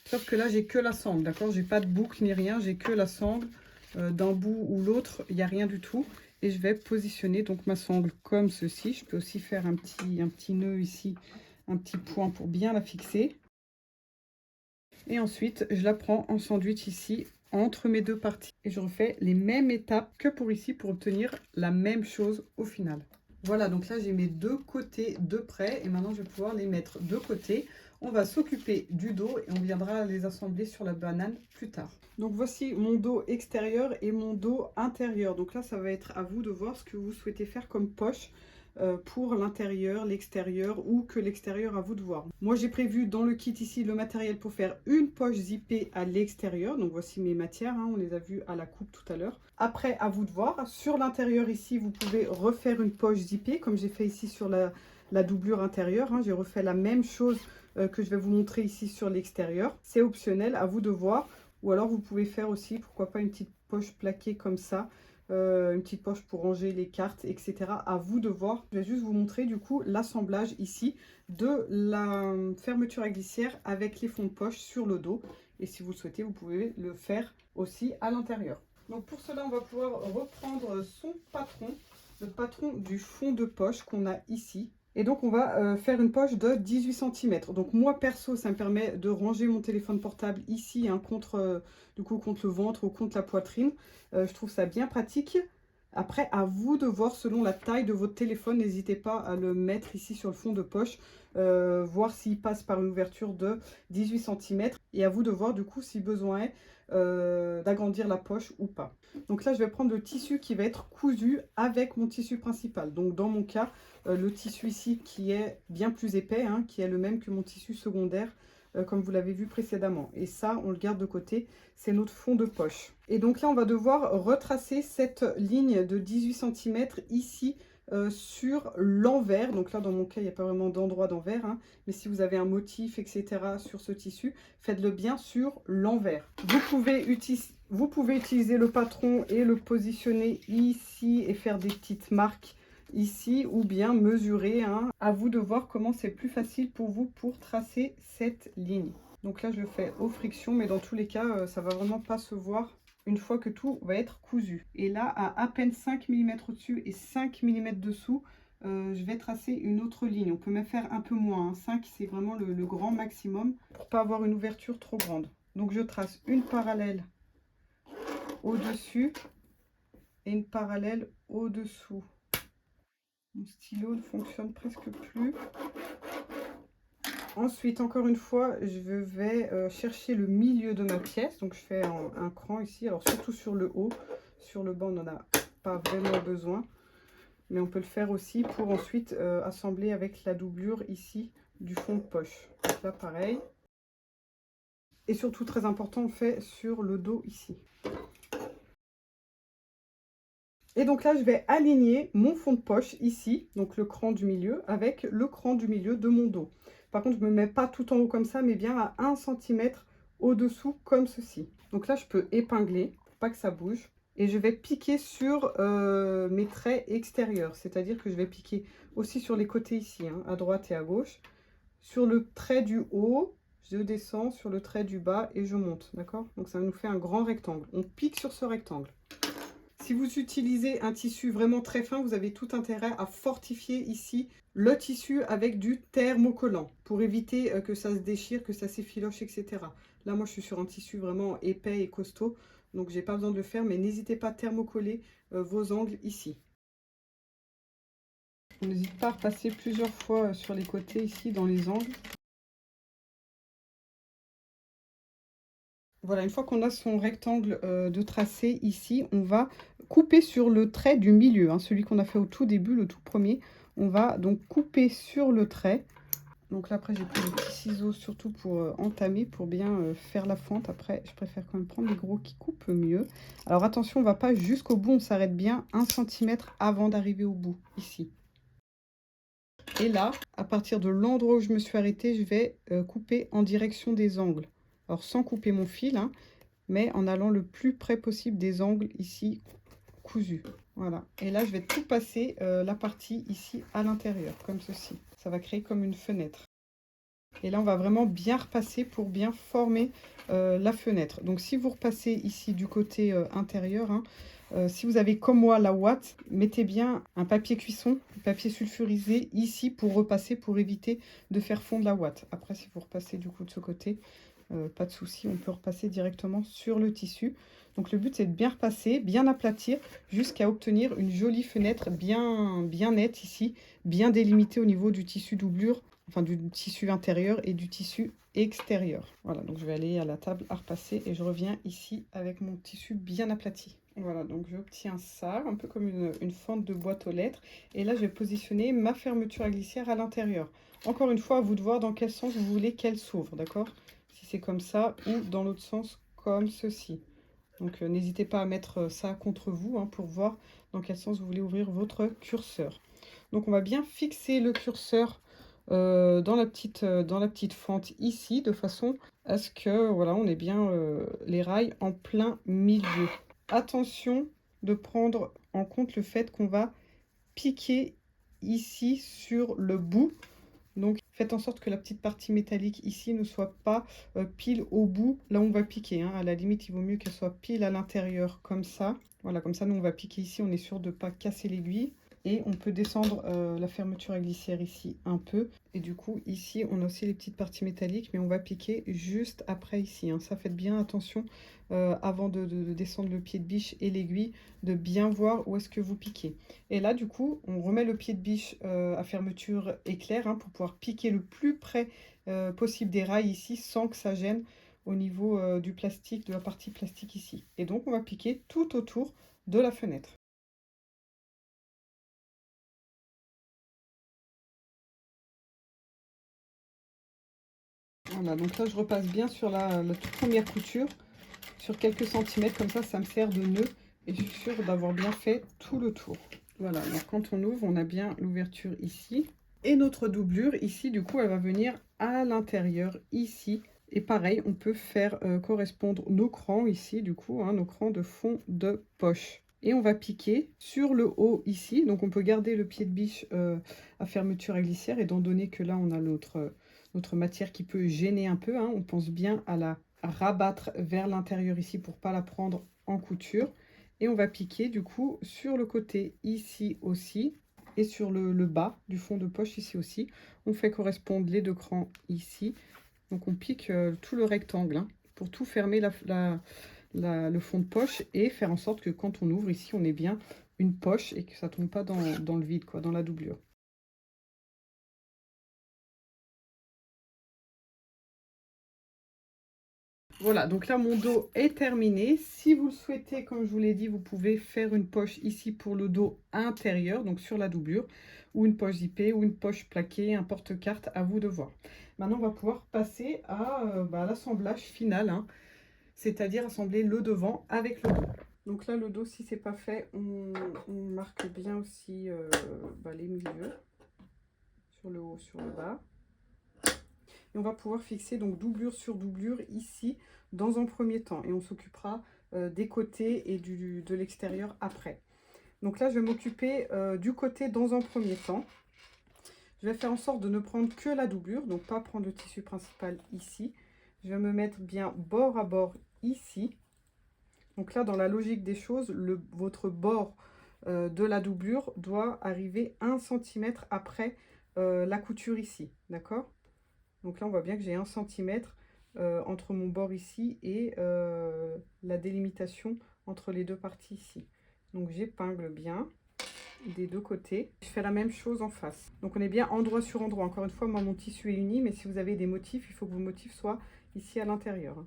Sauf que là, j'ai que la sangle, d'accord? J'ai pas de boucle ni rien, j'ai que la sangle. D'un bout ou l'autre, il n'y a rien du tout. Et je vais positionner donc ma sangle comme ceci. Je peux aussi faire un petit nœud ici, un petit point pour bien la fixer. Et ensuite, je la prends en sandwich ici, entre mes deux parties. Et je refais les mêmes étapes que pour ici pour obtenir la même chose au final. Voilà, donc là j'ai mes deux côtés de près et maintenant je vais pouvoir les mettre de côté. On va s'occuper du dos et on viendra les assembler sur la banane plus tard. Donc voici mon dos extérieur et mon dos intérieur. Donc là ça va être à vous de voir ce que vous souhaitez faire comme poche pour l'intérieur, l'extérieur ou que l'extérieur, à vous de voir. Moi j'ai prévu dans le kit ici le matériel pour faire une poche zippée à l'extérieur. Donc voici mes matières, hein, on les a vues à la coupe tout à l'heure. Après à vous de voir. Sur l'intérieur ici vous pouvez refaire une poche zippée comme j'ai fait ici sur la doublure intérieure. Hein. J'ai refait la même chose que je vais vous montrer ici sur l'extérieur. C'est optionnel, à vous de voir. Ou alors vous pouvez faire aussi, pourquoi pas, une petite poche plaquée comme ça. Une petite poche pour ranger les cartes, etc. À vous de voir. Je vais juste vous montrer du coup l'assemblage ici de la fermeture à glissière avec les fonds de poche sur le dos. Et si vous le souhaitez, vous pouvez le faire aussi à l'intérieur. Donc pour cela, on va pouvoir reprendre son patron, le patron du fond de poche qu'on a ici. Et donc on va faire une poche de 18 cm. Donc moi perso, ça me permet de ranger mon téléphone portable ici hein, contre le ventre ou contre la poitrine. Je trouve ça bien pratique. Après, à vous de voir selon la taille de votre téléphone. N'hésitez pas à le mettre ici sur le fond de poche. Voir s'il passe par une ouverture de 18 cm. Et à vous de voir du coup si besoin est d'agrandir la poche ou pas. Donc là, je vais prendre le tissu qui va être cousu avec mon tissu principal. Donc dans mon cas, le tissu ici qui est bien plus épais, hein, qui est le même que mon tissu secondaire, comme vous l'avez vu précédemment. Et ça, on le garde de côté, c'est notre fond de poche. Et donc là, on va devoir retracer cette ligne de 18 cm ici, sur l'envers. Donc là, dans mon cas, il n'y a pas vraiment d'endroit d'envers, hein, mais si vous avez un motif, etc. sur ce tissu, faites-le bien sur l'envers. Vous pouvez utiliser le patron et le positionner ici et faire des petites marques ici ou bien mesurer. Hein. À vous de voir comment c'est plus facile pour vous pour tracer cette ligne. Donc là, je le fais aux frictions, mais dans tous les cas, ça va vraiment pas se voir une fois que tout va être cousu. Et là, à peine 5 mm au-dessus et 5 mm dessous, je vais tracer une autre ligne. On peut même faire un peu moins. Hein. 5, c'est vraiment le grand maximum pour pas avoir une ouverture trop grande. Donc je trace une parallèle au-dessus et une parallèle au-dessous. Mon stylo ne fonctionne presque plus. Ensuite, encore une fois, je vais chercher le milieu de ma pièce. Donc, je fais un cran ici. Alors, surtout sur le haut. Sur le bas, on n'en a pas vraiment besoin. Mais on peut le faire aussi pour ensuite assembler avec la doublure ici du fond de poche. Donc là, pareil. Et surtout, très important, on fait sur le dos ici. Et donc là, je vais aligner mon fond de poche ici, donc le cran du milieu, avec le cran du milieu de mon dos. Par contre, je ne me mets pas tout en haut comme ça, mais bien à 1 cm au-dessous, comme ceci. Donc là, je peux épingler pour pas que ça bouge. Et je vais piquer sur mes traits extérieurs, c'est-à-dire que je vais piquer aussi sur les côtés ici, hein, à droite et à gauche. Sur le trait du haut, je descends, sur le trait du bas et je monte, d'accord? Donc ça nous fait un grand rectangle. On pique sur ce rectangle. Si vous utilisez un tissu vraiment très fin, vous avez tout intérêt à fortifier ici le tissu avec du thermocollant pour éviter que ça se déchire, que ça s'effiloche, etc. Là, moi, je suis sur un tissu vraiment épais et costaud, donc j'ai pas besoin de le faire, mais n'hésitez pas à thermocoller vos angles ici. On n'hésite pas à repasser plusieurs fois sur les côtés ici, dans les angles. Voilà, une fois qu'on a son rectangle de tracé ici, on va couper sur le trait du milieu, hein, celui qu'on a fait au tout début, le tout premier. On va donc couper sur le trait. Donc là, après, j'ai pris des petits ciseaux, surtout pour entamer, pour bien faire la fente. Après, je préfère quand même prendre les gros qui coupent mieux. Alors attention, on ne va pas jusqu'au bout, on s'arrête bien 1 cm avant d'arriver au bout, ici. Et là, à partir de l'endroit où je me suis arrêtée, je vais couper en direction des angles. Alors sans couper mon fil, hein, mais en allant le plus près possible des angles ici cousus. Voilà. Et là, je vais tout passer la partie ici à l'intérieur, comme ceci. Ça va créer comme une fenêtre. Et là, on va vraiment bien repasser pour bien former la fenêtre. Donc, si vous repassez ici du côté intérieur, hein, si vous avez comme moi la ouate, mettez bien un papier cuisson, un papier sulfurisé ici pour repasser, pour éviter de faire fondre la ouate. Après, si vous repassez du coup de ce côté, pas de souci, on peut repasser directement sur le tissu. Donc le but c'est de bien repasser, bien aplatir, jusqu'à obtenir une jolie fenêtre bien nette ici, bien délimitée au niveau du tissu doublure, enfin du tissu intérieur et du tissu extérieur. Voilà, donc je vais aller à la table à repasser et je reviens ici avec mon tissu bien aplati. Voilà, donc j'obtiens ça, un peu comme une fente de boîte aux lettres. Et là, je vais positionner ma fermeture à glissière à l'intérieur. Encore une fois, à vous de voir dans quel sens vous voulez qu'elle s'ouvre, d'accord? Si c'est comme ça ou dans l'autre sens, comme ceci. Donc, n'hésitez pas à mettre ça contre vous hein, pour voir dans quel sens vous voulez ouvrir votre curseur. Donc, on va bien fixer le curseur dans la petite fente ici, de façon à ce que, voilà, on ait bien les rails en plein milieu. Attention de prendre en compte le fait qu'on va piquer ici sur le bout. Donc faites en sorte que la petite partie métallique ici ne soit pas pile au bout, là où on va piquer. Hein. À la limite, il vaut mieux qu'elle soit pile à l'intérieur, comme ça. Voilà, comme ça, nous, on va piquer ici, on est sûr de ne pas casser l'aiguille. Et on peut descendre la fermeture à glissière ici un peu. Et du coup, ici, on a aussi les petites parties métalliques, mais on va piquer juste après ici. Hein. Ça, faites bien attention avant de descendre le pied de biche et l'aiguille, de bien voir où est-ce que vous piquez. Et là, du coup, on remet le pied de biche à fermeture éclair hein, pour pouvoir piquer le plus près possible des rails ici, sans que ça gêne au niveau du plastique, de la partie plastique ici. Et donc, on va piquer tout autour de la fenêtre. Voilà, donc là je repasse bien sur la toute première couture, sur quelques centimètres, comme ça me sert de nœud et je suis sûre d'avoir bien fait tout le tour. Voilà, donc quand on ouvre, on a bien l'ouverture ici. Et notre doublure ici, du coup, elle va venir à l'intérieur ici. Et pareil, on peut faire correspondre nos crans ici, du coup, hein, nos crans de fond de poche. Et on va piquer sur le haut ici. Donc on peut garder le pied de biche à fermeture à glissière, étant donné que là, on a notre matière qui peut gêner un peu. Hein. On pense bien à la rabattre vers l'intérieur ici pour pas la prendre en couture. Et on va piquer du coup sur le côté ici aussi et sur le bas du fond de poche ici aussi. On fait correspondre les deux crans ici. Donc on pique tout le rectangle hein, pour tout fermer le fond de poche et faire en sorte que quand on ouvre ici, on ait bien une poche et que ça ne tombe pas dans le vide, quoi, dans la doublure. Voilà, donc là, mon dos est terminé. Si vous le souhaitez, comme je vous l'ai dit, vous pouvez faire une poche ici pour le dos intérieur, donc sur la doublure, ou une poche zippée, ou une poche plaquée, un porte-carte, à vous de voir. Maintenant, on va pouvoir passer à l'assemblage final, hein, c'est-à-dire assembler le devant avec le dos. Donc là, le dos, si c'est pas fait, on marque bien aussi les milieux, sur le haut, sur le bas. Et on va pouvoir fixer donc doublure sur doublure ici dans un premier temps. Et on s'occupera des côtés et de l'extérieur après. Donc là, je vais m'occuper du côté dans un premier temps. Je vais faire en sorte de ne prendre que la doublure, donc pas prendre le tissu principal ici. Je vais me mettre bien bord à bord ici. Donc là, dans la logique des choses, votre bord de la doublure doit arriver 1 cm après la couture ici, d'accord? Donc là, on voit bien que j'ai 1 cm entre mon bord ici et la délimitation entre les deux parties ici. Donc j'épingle bien. des deux côtés. Je fais la même chose en face. Donc on est bien endroit sur endroit. Encore une fois, moi mon tissu est uni, mais si vous avez des motifs, il faut que vos motifs soient ici à l'intérieur.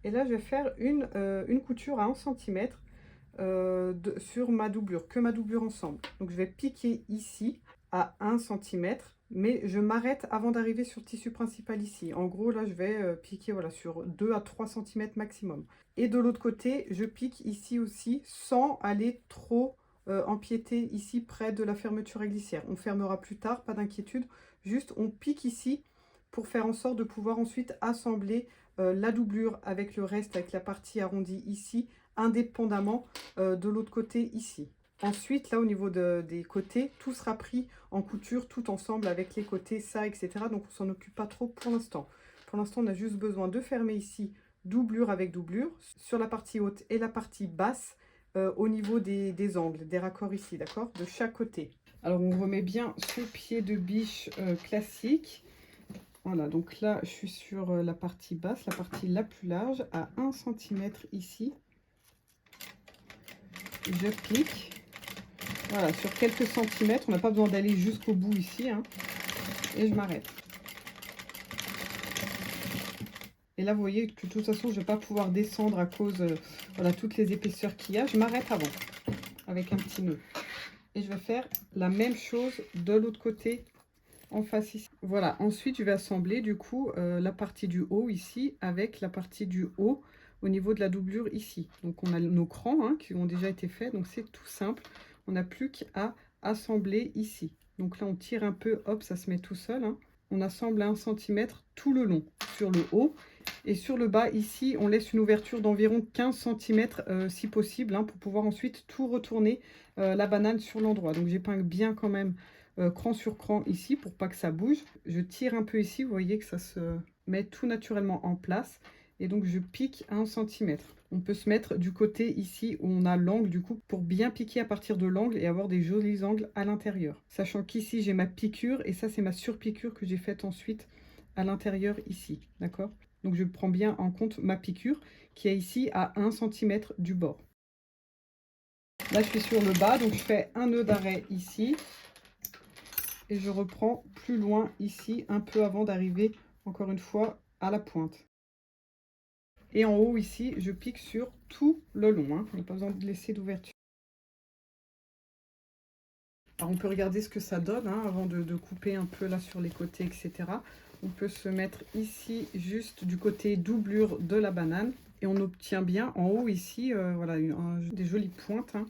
Et là, je vais faire une couture à 1 cm sur ma doublure, que ma doublure ensemble. Donc je vais piquer ici à 1 cm, mais je m'arrête avant d'arriver sur le tissu principal ici. En gros, là, je vais piquer voilà, sur 2 à 3 cm maximum. Et de l'autre côté, je pique ici aussi sans aller trop empiéter ici près de la fermeture à glissière. On fermera plus tard, pas d'inquiétude. Juste, on pique ici pour faire en sorte de pouvoir ensuite assembler la doublure avec le reste, avec la partie arrondie ici, indépendamment de l'autre côté ici. Ensuite, là, au niveau des côtés, tout sera pris en couture, tout ensemble avec les côtés, ça, etc. Donc, on s'en occupe pas trop pour l'instant. Pour l'instant, on a juste besoin de fermer ici doublure avec doublure, sur la partie haute et la partie basse, au niveau des angles, des raccords ici, d'accord, de chaque côté. Alors, on remet bien ce pied de biche classique. Voilà, donc là, je suis sur la partie basse, la partie la plus large, à 1 cm ici. Je pique. Voilà, sur quelques centimètres, on n'a pas besoin d'aller jusqu'au bout ici, hein, et je m'arrête. Et là, vous voyez que de toute façon, je ne vais pas pouvoir descendre à cause de voilà, toutes les épaisseurs qu'il y a. Je m'arrête avant, avec un petit nœud. Et je vais faire la même chose de l'autre côté, en face ici. Voilà, ensuite, je vais assembler du coup la partie du haut ici avec la partie du haut au niveau de la doublure ici. Donc, on a nos crans hein, qui ont déjà été faits, donc c'est tout simple. On n'a plus qu'à assembler ici. Donc là, on tire un peu, hop, ça se met tout seul. Hein. On assemble à 1 cm tout le long sur le haut. Et sur le bas, ici, on laisse une ouverture d'environ 15 cm si possible, hein, pour pouvoir ensuite tout retourner la banane sur l'endroit. Donc j'épingle bien quand même cran sur cran ici pour pas que ça bouge. Je tire un peu ici, vous voyez que ça se met tout naturellement en place. Et donc je pique à 1 cm. On peut se mettre du côté ici où on a l'angle du coup pour bien piquer à partir de l'angle et avoir des jolis angles à l'intérieur. Sachant qu'ici j'ai ma piqûre et ça c'est ma surpiqûre que j'ai faite ensuite à l'intérieur ici. D'accord? Donc je prends bien en compte ma piqûre qui est ici à 1 cm du bord. Là je suis sur le bas, donc je fais un nœud d'arrêt ici. Et je reprends plus loin ici, un peu avant d'arriver encore une fois à la pointe. Et en haut ici, je pique sur tout le long. Hein. On n'a pas besoin de laisser d'ouverture. Alors on peut regarder ce que ça donne hein, avant de couper un peu là sur les côtés, etc. On peut se mettre ici juste du côté doublure de la banane. Et on obtient bien en haut ici, voilà, des jolies pointes. Hein.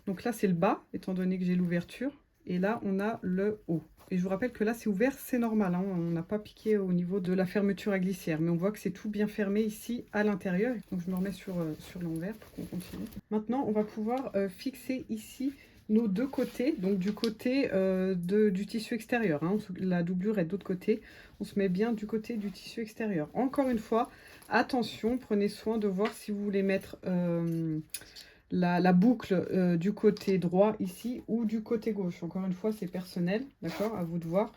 Donc là c'est le bas, étant donné que j'ai l'ouverture. Et là on a le haut. Et je vous rappelle que là c'est ouvert, c'est normal, hein, on n'a pas piqué au niveau de la fermeture à glissière, mais on voit que c'est tout bien fermé ici à l'intérieur. Donc je me remets sur l'envers pour qu'on continue. Maintenant on va pouvoir fixer ici nos deux côtés, donc du côté du tissu extérieur, hein. La doublure est de l'autre côté, on se met bien du côté du tissu extérieur. Encore une fois, attention, prenez soin de voir si vous voulez mettre la boucle du côté droit ici ou du côté gauche. Encore une fois, c'est personnel, d'accord, à vous de voir.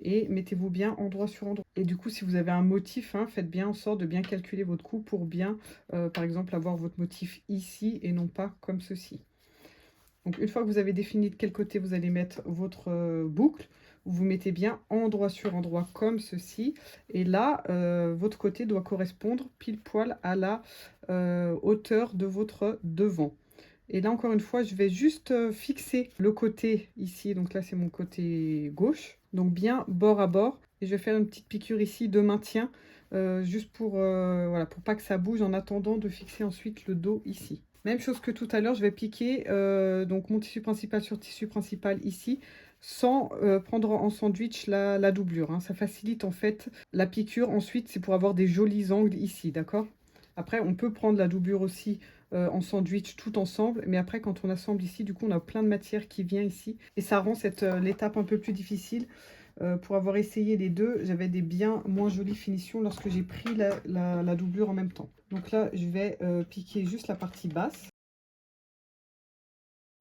Et mettez-vous bien endroit sur endroit. Et du coup, si vous avez un motif, hein, faites bien en sorte de bien calculer votre coup pour bien, par exemple, avoir votre motif ici et non pas comme ceci. Donc, une fois que vous avez défini de quel côté vous allez mettre votre boucle, vous mettez bien endroit sur endroit comme ceci. Et là, votre côté doit correspondre pile poil à la hauteur de votre devant. Et là, encore une fois, je vais juste fixer le côté ici. Donc là, c'est mon côté gauche. Donc bien bord à bord. Et je vais faire une petite piqûre ici de maintien, juste voilà, pour pas que ça bouge en attendant de fixer ensuite le dos ici. Même chose que tout à l'heure, je vais piquer donc mon tissu principal sur tissu principal ici, sans prendre en sandwich la doublure. Hein. Ça facilite en fait la piqûre. Ensuite, c'est pour avoir des jolis angles ici, d'accord? Après, on peut prendre la doublure aussi en sandwich tout ensemble, mais après, quand on assemble ici, du coup, on a plein de matière qui vient ici, et ça rend l'étape un peu plus difficile. Pour avoir essayé les deux, j'avais des bien moins jolies finitions lorsque j'ai pris la doublure en même temps. Donc là, je vais piquer juste la partie basse.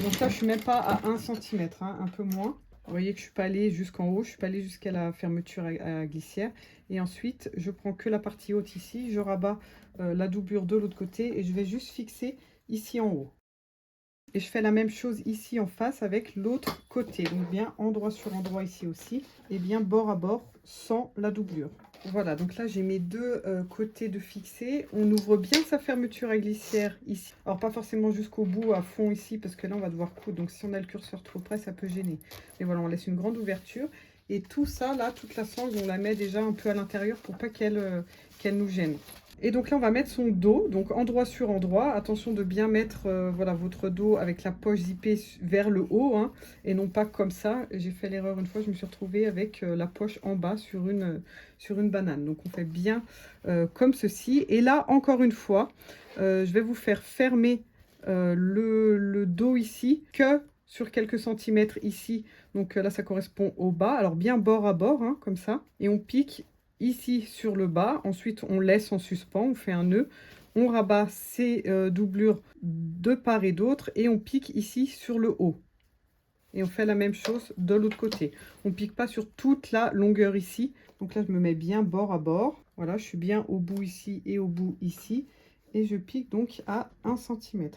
Donc là, je suis même pas à 1 cm, hein, un peu moins. Vous voyez que je suis pas allée jusqu'en haut, je suis pas allée jusqu'à la fermeture à glissière. Et ensuite, je prends que la partie haute ici, je rabats la doublure de l'autre côté et je vais juste fixer ici en haut. Et je fais la même chose ici en face avec l'autre côté. Donc bien endroit sur endroit ici aussi. Et bien bord à bord sans la doublure. Voilà, donc là j'ai mes deux côtés de fixer. On ouvre bien sa fermeture à glissière ici. Alors pas forcément jusqu'au bout à fond ici parce que là on va devoir coudre. Donc si on a le curseur trop près ça peut gêner. Mais voilà, on laisse une grande ouverture. Et tout ça là, toute la sangle on la met déjà un peu à l'intérieur pour pas qu'elle nous gêne. Et donc là, on va mettre son dos, donc endroit sur endroit. Attention de bien mettre voilà, votre dos avec la poche zippée vers le haut, hein, et non pas comme ça. J'ai fait l'erreur une fois, je me suis retrouvée avec la poche en bas sur une banane. Donc on fait bien comme ceci. Et là, encore une fois, je vais vous faire fermer le dos ici que sur quelques centimètres ici. Donc là, ça correspond au bas. Alors bien bord à bord, hein, comme ça. Et on pique ici sur le bas, ensuite on laisse en suspens, on fait un nœud, on rabat ces doublures de part et d'autre et on pique ici sur le haut. Et on fait la même chose de l'autre côté. On pique pas sur toute la longueur ici. Donc là je me mets bien bord à bord. Voilà, je suis bien au bout ici et au bout ici. Et je pique donc à 1 cm.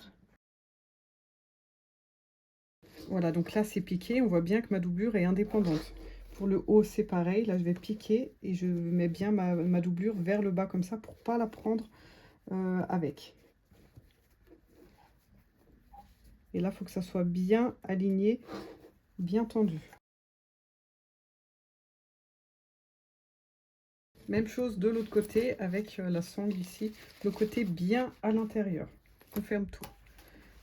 Voilà, donc là c'est piqué, on voit bien que ma doublure est indépendante. Pour le haut, c'est pareil. Là, je vais piquer et je mets bien ma doublure vers le bas comme ça pour pas la prendre avec. Et là, il faut que ça soit bien aligné, bien tendu. Même chose de l'autre côté avec la sangle ici, le côté bien à l'intérieur. On ferme tout.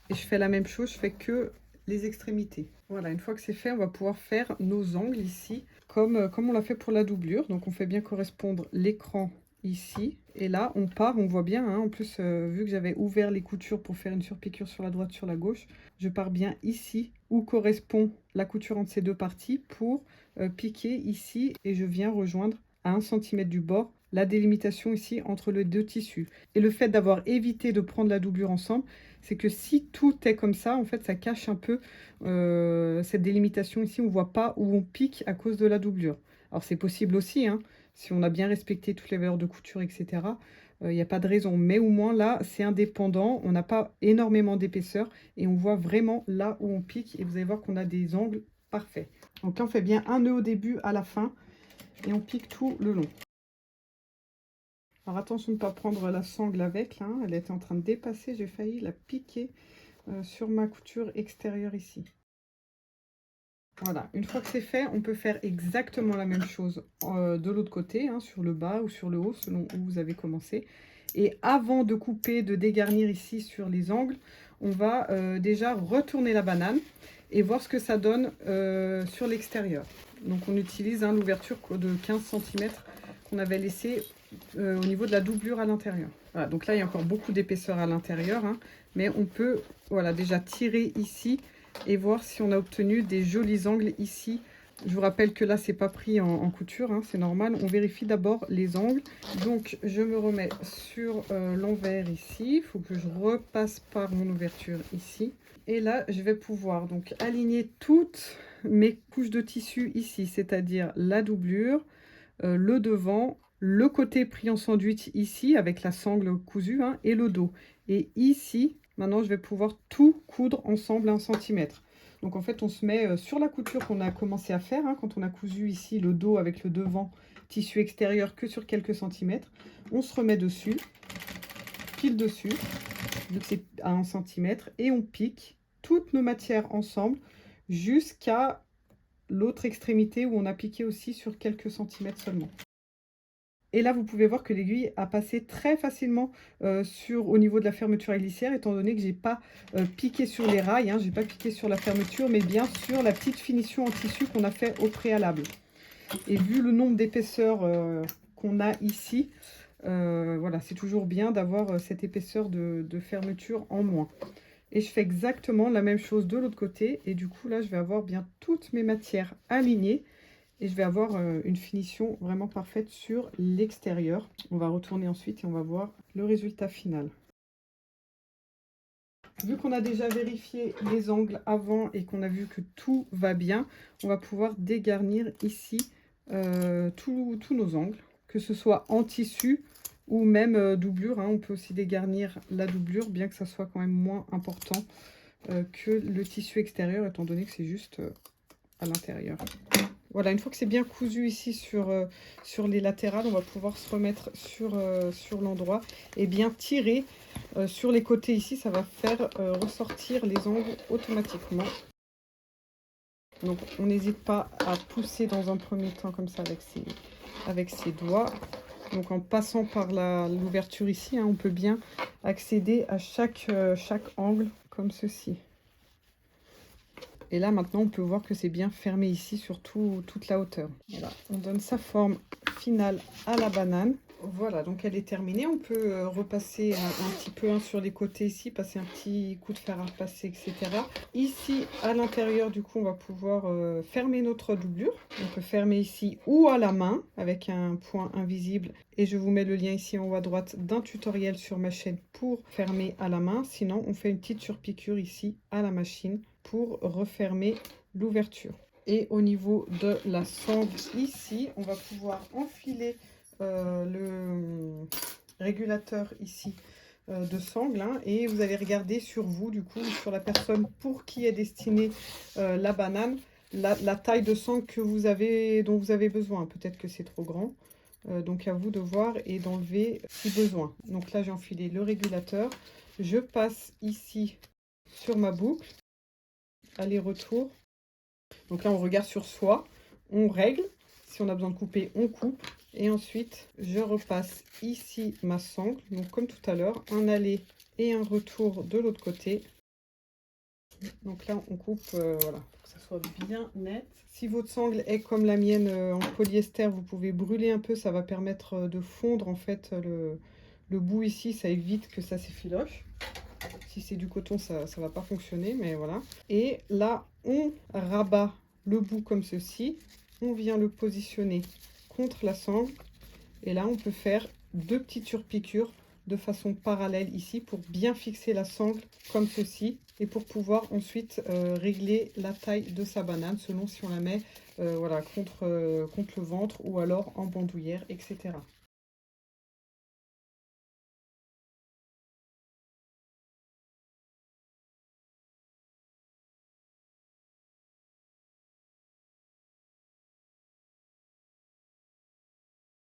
Et je fais la même chose, je fais que les extrémités. Voilà, une fois que c'est fait, on va pouvoir faire nos angles ici, comme on l'a fait pour la doublure. Donc on fait bien correspondre l'écran ici. Et là, on part, on voit bien, hein, en plus, vu que j'avais ouvert les coutures pour faire une surpiqûre sur la droite, sur la gauche, je pars bien ici, où correspond la couture entre ces deux parties, pour piquer ici. Et je viens rejoindre à 1 cm du bord la délimitation ici entre les deux tissus. Et le fait d'avoir évité de prendre la doublure ensemble, c'est que si tout est comme ça, en fait, ça cache un peu cette délimitation ici. On ne voit pas où on pique à cause de la doublure. Alors, c'est possible aussi, hein, si on a bien respecté toutes les valeurs de couture, etc. Il n'y a pas de raison. Mais au moins, là, c'est indépendant. On n'a pas énormément d'épaisseur et on voit vraiment là où on pique. Et vous allez voir qu'on a des angles parfaits. Donc là, on fait bien un nœud au début, à la fin. Et on pique tout le long. Alors attention de ne pas prendre la sangle avec, là, elle était en train de dépasser, j'ai failli la piquer sur ma couture extérieure ici. Voilà, une fois que c'est fait, on peut faire exactement la même chose de l'autre côté, hein, sur le bas ou sur le haut, selon où vous avez commencé. Et avant de couper, de dégarnir ici sur les angles, on va déjà retourner la banane et voir ce que ça donne sur l'extérieur. Donc on utilise l'ouverture de 15 cm qu'on avait laissé au niveau de la doublure à l'intérieur. Voilà, donc là il y a encore beaucoup d'épaisseur à l'intérieur, hein, mais on peut voilà, déjà tirer ici et voir si on a obtenu des jolis angles ici. Je vous rappelle que là c'est pas pris en couture, hein, c'est normal. On vérifie d'abord les angles. Donc je me remets sur l'envers ici. Il faut que je repasse par mon ouverture ici. Et là je vais pouvoir donc aligner toutes mes couches de tissu ici, c'est-à-dire la doublure, le devant, le côté pris en sandwich ici avec la sangle cousue, hein, et le dos. Et ici, maintenant, je vais pouvoir tout coudre ensemble à 1 cm. Donc en fait, on se met sur la couture qu'on a commencé à faire, hein, quand on a cousu ici le dos avec le devant tissu extérieur que sur quelques centimètres. On se remet dessus, pile dessus, vu que c'est à 1 cm, et on pique toutes nos matières ensemble jusqu'à l'autre extrémité où on a piqué aussi sur quelques centimètres seulement. Et là, vous pouvez voir que l'aiguille a passé très facilement au niveau de la fermeture à glissière, étant donné que j'ai pas piqué sur les rails, hein, j'ai pas piqué sur la fermeture, mais bien sur la petite finition en tissu qu'on a fait au préalable. Et vu le nombre d'épaisseurs qu'on a ici, voilà, c'est toujours bien d'avoir cette épaisseur de fermeture en moins. Et je fais exactement la même chose de l'autre côté. Et du coup, là, je vais avoir bien toutes mes matières alignées. Et je vais avoir une finition vraiment parfaite sur l'extérieur. On va retourner ensuite et on va voir le résultat final. Vu qu'on a déjà vérifié les angles avant et qu'on a vu que tout va bien, on va pouvoir dégarnir ici tous nos angles, que ce soit en tissu ou même doublure, hein. On peut aussi dégarnir la doublure, bien que ça soit quand même moins important que le tissu extérieur, étant donné que c'est juste à l'intérieur. Voilà, une fois que c'est bien cousu ici sur les latérales, on va pouvoir se remettre sur l'endroit et bien tirer sur les côtés ici. Ça va faire ressortir les angles automatiquement. Donc on n'hésite pas à pousser dans un premier temps comme ça avec ses doigts. Donc en passant par l'ouverture ici, hein, on peut bien accéder à chaque angle comme ceci. Et là, maintenant, on peut voir que c'est bien fermé ici sur toute la hauteur. Voilà, on donne sa forme finale à la banane. Voilà, donc elle est terminée. On peut repasser un petit peu sur les côtés ici, passer un petit coup de fer à repasser, etc. Ici, à l'intérieur, du coup, on va pouvoir fermer notre doublure. On peut fermer ici ou à la main avec un point invisible. Et je vous mets le lien ici en haut à droite d'un tutoriel sur ma chaîne pour fermer à la main. Sinon, on fait une petite surpiqûre ici à la machine pour refermer l'ouverture. Et au niveau de la sangle ici, on va pouvoir enfiler le régulateur ici de sangle, hein, et vous allez regarder sur vous, du coup, sur la personne pour qui est destinée la banane, la taille de sangle dont vous avez besoin. Peut-être que c'est trop grand. Donc à vous de voir et d'enlever si besoin. Donc là j'ai enfilé le régulateur. Je passe ici sur ma boucle. Aller-retour. Donc là, on regarde sur soi, on règle. Si on a besoin de couper, on coupe. Et ensuite, je repasse ici ma sangle. Donc comme tout à l'heure, un aller et un retour de l'autre côté. Donc là, on coupe, voilà, pour que ça soit bien net. Si votre sangle est comme la mienne en polyester, vous pouvez brûler un peu. Ça va permettre de fondre en fait le bout ici. Ça évite que ça s'effiloche. Si c'est du coton, ça ne va pas fonctionner, mais voilà. Et là, on rabat le bout comme ceci. On vient le positionner contre la sangle. Et là, on peut faire deux petites surpiqûres de façon parallèle ici pour bien fixer la sangle comme ceci. Et pour pouvoir ensuite régler la taille de sa banane selon si on la met voilà, contre le ventre ou alors en bandoulière, etc.